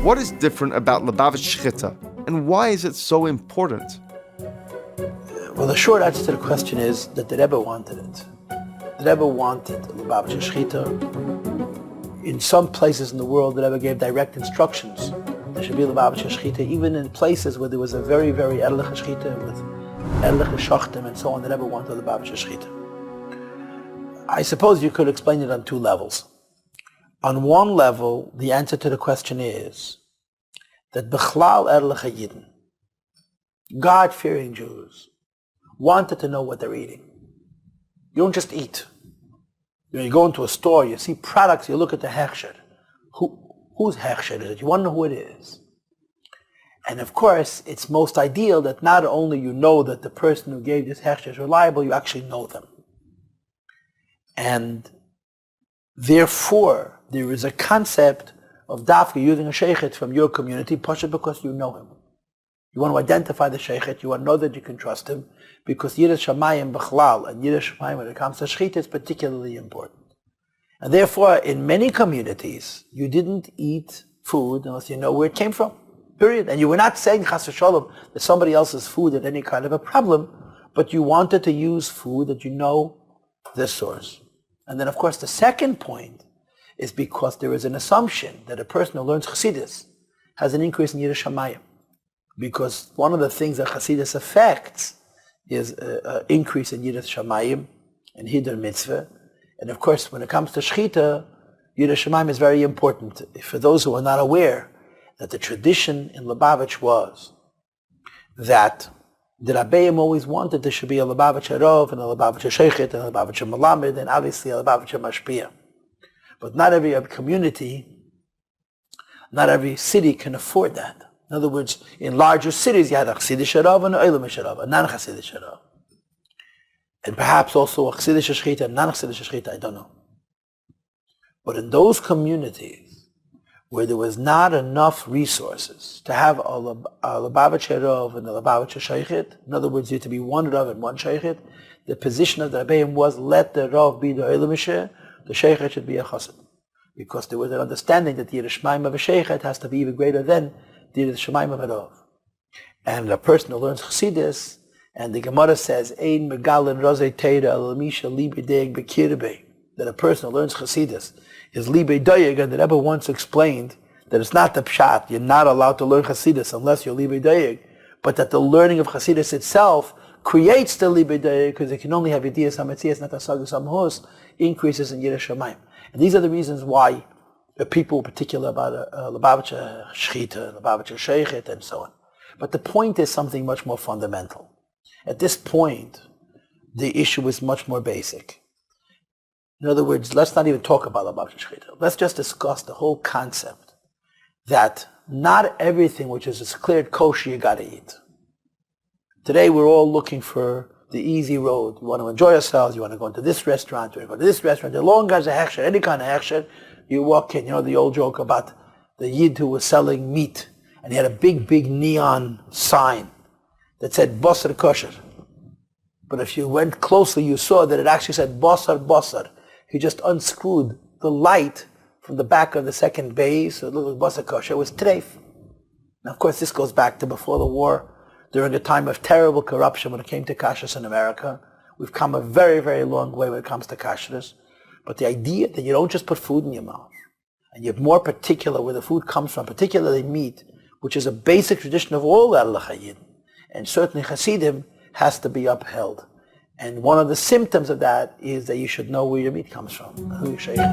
What is different about Lubavitch Shechita, and why is it so important? Well, the short answer to the question is that the Rebbe wanted it. The Rebbe wanted Lubavitch Shechita. In some places in the world, the Rebbe gave direct instructions. There should be Lubavitch Shechita, even in places where there was a very, very ehrliche Shechita with ehrliche Shachtim and so on. The Rebbe wanted Lubavitch Shechita. I suppose you could explain it on two levels. On one level, the answer to the question is that Bechlal ehrliche Yidden, God-fearing Jews, wanted to know what they're eating. You don't just eat. You go into a store, you see products, you look at the hechsher. Whose hechsher is it? You want to know who it is. And of course, it's most ideal that not only you know that the person who gave this hechsher is reliable, you actually know them. And therefore, there is a concept of dafka using a sheikhet from your community, partially because you know him. You want to identify the sheikhet, you want to know that you can trust him, because Yiras Shamayim B'chlal and Yiras Shamayim when it comes to Shechita is particularly important. And therefore, in many communities, you didn't eat food unless you know where it came from, period. And you were not saying Chas v'Shalom that somebody else's food had any kind of a problem, but you wanted to use food that you know the source. And then, of course, the second point is because there is an assumption that a person who learns Chassidus has an increase in Yiras Shamayim. Because one of the things that Chassidus affects is an increase in Yiras Shamayim and Hiddur Mitzvah. And of course, when it comes to Shechita, Yiras Shamayim is very important. For those who are not aware, that the tradition in Lubavitch was that the Rabbeim always wanted there should be a Lubavitch Arov and a Lubavitch Shechit and a Lubavitch Malamed and obviously a Lubavitch Mashpia. But not every community, not every city can afford that. In other words, in larger cities, you had a Chassidish Arav and a Eilamish Arav, a non-Chassidish Arav. And perhaps also a Chassidish Shechita and non-Chassidish Shechita, I don't know. But in those communities where there was not enough resources to have a Lubavitch Arav and a Lubavitch Shechit, in other words, you had to be one Rav and one Shechit, the position of the Rabbeim was let the Rav be the Eilamish, the Shechit should be a Chassid. Because there was an understanding that the Yiras Shamayim of a Shechit has to be even greater than the Shemaim of Arov. And a person who learns Chassidus, and the Gemara says, Ein megalin rozei teira alamisha libe deig bekirbe, that a person who learns Chassidus is libe deig, and the Rebbe once explained that it's not the pshat, you're not allowed to learn Chassidus unless you're libe deig, but that the learning of Chassidus itself creates the libe deig, because it can only have Yediyas HaMetzias, not Asagus HaMahos, increases in Yiras Shamayim. And these are the reasons why the people particular about Lubavitch Shechita, Lubavitch Shechit, and so on. But the point is something much more fundamental. At this point, the issue is much more basic. In other words, let's not even talk about Lubavitch Shechita. Let's just discuss the whole concept that not everything which is declared kosher you got to eat. Today we're all looking for the easy road. You want to enjoy yourselves, you want to go into this restaurant, you want to go to this restaurant, as long as a hechsher, any kind of hechsher, you walk in, you know the old joke about the Yid who was selling meat, and he had a big, big neon sign that said Basar Kosher. But if you went closely, you saw that it actually said Basar Basar. He just unscrewed the light from the back of the second base, so it looked like Basar Kosher. It was treif. Now, of course, this goes back to before the war, during a time of terrible corruption when it came to kashrus in America. We've come a very, very long way when it comes to kashrus. But the idea that you don't just put food in your mouth, and you're more particular where the food comes from, particularly meat, which is a basic tradition of all Erlich Yidden, and certainly Hasidim, has to be upheld. And one of the symptoms of that is that you should know where your meat comes from, who you're shaking.